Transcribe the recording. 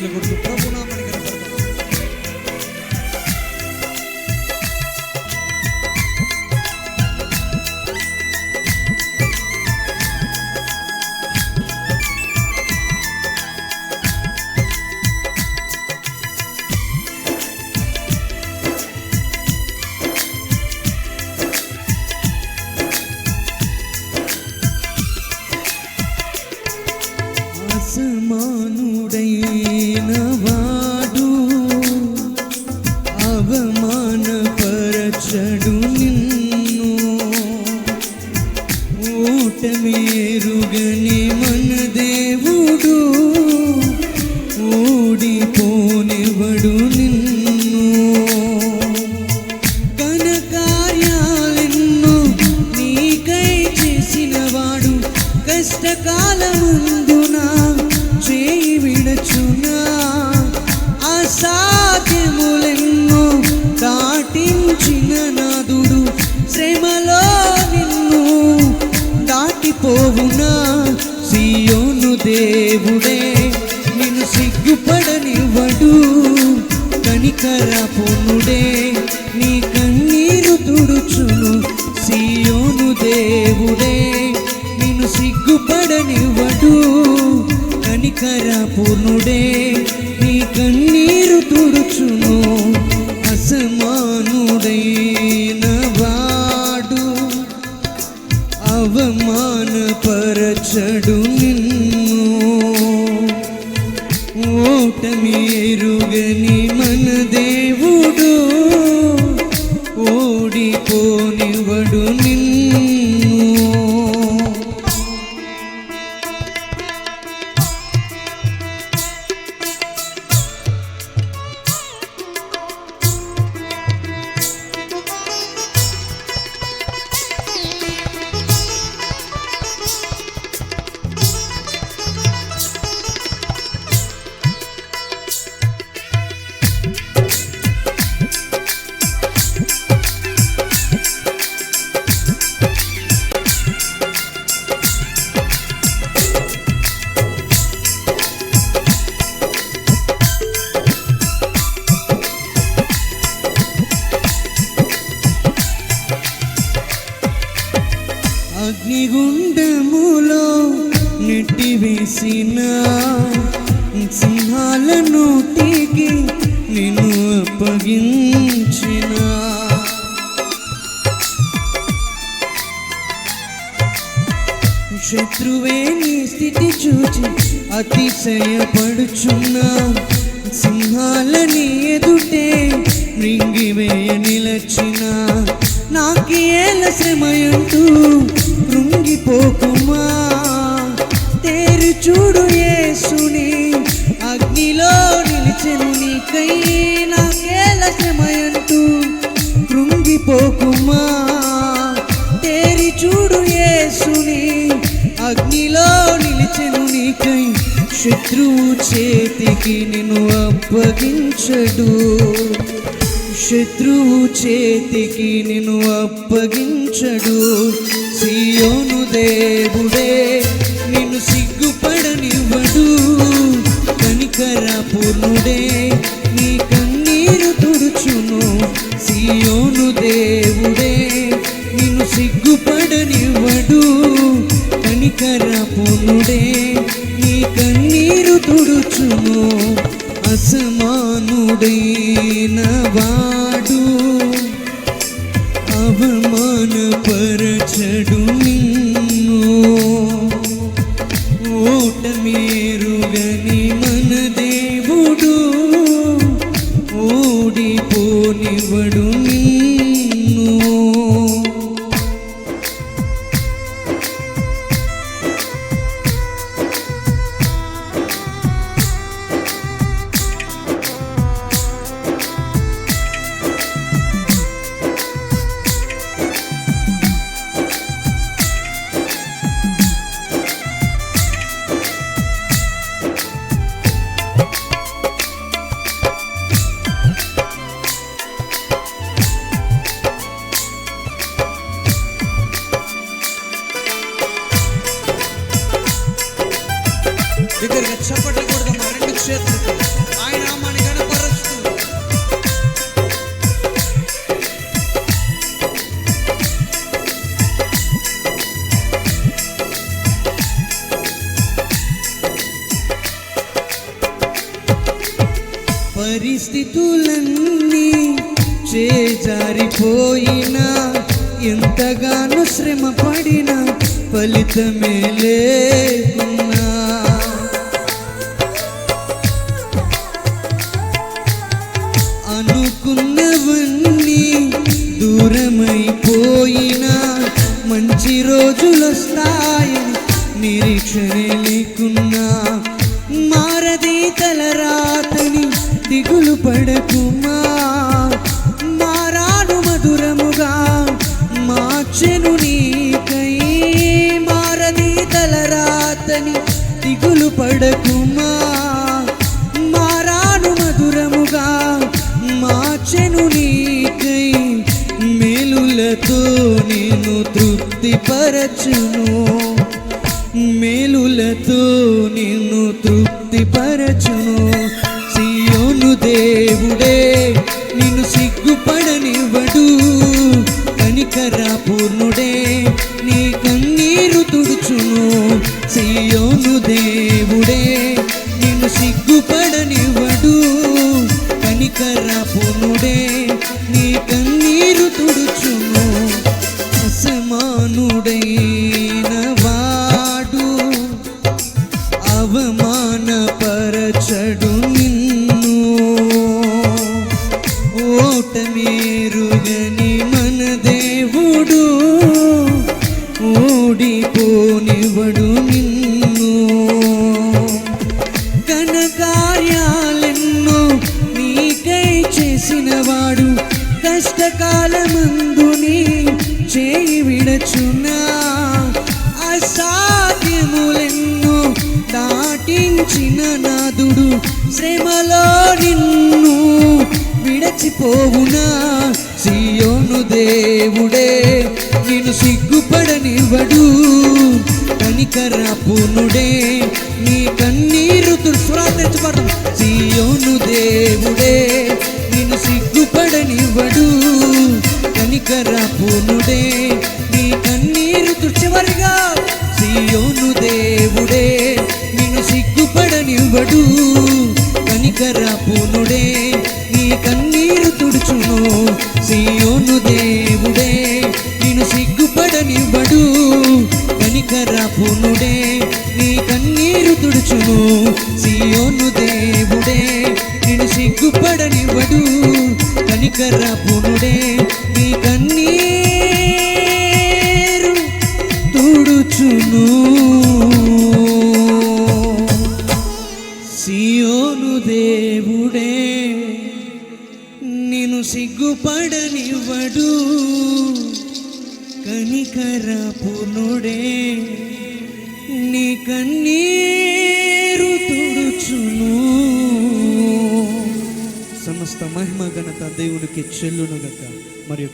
చప్పట్లు కొడుతూ ప్రభు నామమున కనపడతాం. అసమానుడైన వాడు అవమానపరచడు నిన్ను, ఓటమేరుగని మన దేవుడు ఓడిపోనివ్వడు నిన్ను. ఘనకార్యాలెన్నో నీకై చేసినవాడు కష్టకాలముందున చేయి విడచునా, అసాధ్యములెన్నో దాటించిన నాదుడు శ్రమలో నిన్ను దాటిపోవునా. సియోను దేవుడే నిన్ను సిగ్గుపడనివ్వడు, కనికరపూర్ణుడే నీ కన్నీరు తుడుచును. సియోను దేవుడే నిన్ను సిగ్గుపడనివ్వడు, కనికరపూర్ణుడే నీ కన్నీరు తుడుచును. అసమానుడైన వాడు అవమానపరచడు నిన్ను, ఓటమేరుగని మన దేవుడు ఓడిపోనివ్వడు నిన్ను. అగ్నిగుండములో నెట్టివేసిన సింహాల నోటికి నిన్ను అప్పగించిన, శత్రువే నీ స్థితి చూచి అతిశయపడుచున్నా, సింహాలని ఎదుటే మృంగివేయ నిలచిన. నాకేల శ్రమయంటూ కృంగిపోకుమా, తేరు చూడు యేసుని అగ్నిలో నిలిచెను నీకై. నాకేల శ్రమయంటూ కృంగిపోకుమా, తేరి చూడు యేసుని అగ్నిలో నిలిచెను నీకై. శత్రువు చేతికి నిన్ను అప్పగించడు, శత్రువు చేతికి నిన్ను అప్పగించడు. సియోను దేవుడే నిన్ను సిగ్గుపడనివ్వడు, కనికరపూర్ణుడే నీ కన్నీరు తుడుచును. సియోను దేవుడే నిన్ను సిగ్గుపడనివ్వడు, కనికరపూర్ణుడే నీ కన్నీరు తుడుచును. అసమానుడైన వాడు అవమానపరచడు నిన్ను, ఓటమేరుగని మన దేవుడు ఓడిపోనివ్వడు నిన్ను. పరిస్థితులన్నీ చేజారిపోయినా, ఎంతగానో శ్రమ పడినా ఫలితమే లేకున్నా, అనుకున్నవన్నీ దూరమైపోయినా మంచి రోజులొస్తాయని నిరీక్షణే లేకున్నా, మారది తలరాతని దిగులు పడకుమా, మారాను మధురముగా మార్చెను నీకై, మారది తలరాతని దిగులు పడకుమా, మారాను మధురముగా మార్చెను నీకై, మేలులతో నేను తృప్తిపరచును, మేలులతో నిన్ను తృప్తిపరచును. సియోను దేవుడే నిన్ను సిగ్గుపడనివ్వడు, కనికర పూర్ణుడే నీ కన్నీరు తుడుచును. సియోను దేవుడే నిన్ను సిగ్గుపడనివ్వడు, కనికర పూర్ణుడే నీ కన్నీరు తుడుచును. అసమానుడైన వాడు అవమానపరచడు నిన్ను, ఓటమేరుగని మన దేవుడు ఓడిపోనివ్వడు నిన్ను. ఘనకార్యాలెన్నో నీకై చేసినవాడు కష్టకాలమందు నీ చేయి విడచునా, అసాధ్యములెన్నో దాటించిన నాదుడు శ్రమలో నిన్ను విడచిపోవునా. సియోను దేవుడే నిన్ను సిగ్గుపడనివ్వడు, కనికర పూర్ణుడే నీ కన్నీరు తుడుచును. సియోను దేవుడే నిన్ను సిగ్గుపడనివ్వడు, కనికర పూర్ణుడే నీ కన్నీరు చివరిగా. సియోను దేవుడే నిన్ను సిగ్గుపడనివ్వడు, కనికర పూర్ణుడే నీ కన్నీరు తుడుచును. సియోను దేవుడే నిన్ను సిగ్గుపడనివ్వడు, కనికర పూర్ణుడే నీ కన్నీరు తుడుచును. సియోను దేవుడే నిన్ను సిగ్గుపడనివ్వడు, కనికర పూర్ణుడే నీ కన్నీరు తుడుచును. సియోను దేవుడే నిన్ను సిగ్గుపడనివ్వడు, కనికర పూర్ణుడే నీ కన్నీరు తుడుచును. సమస్త మహిమ ఘనత దేవునికి చెల్లును గక. మరి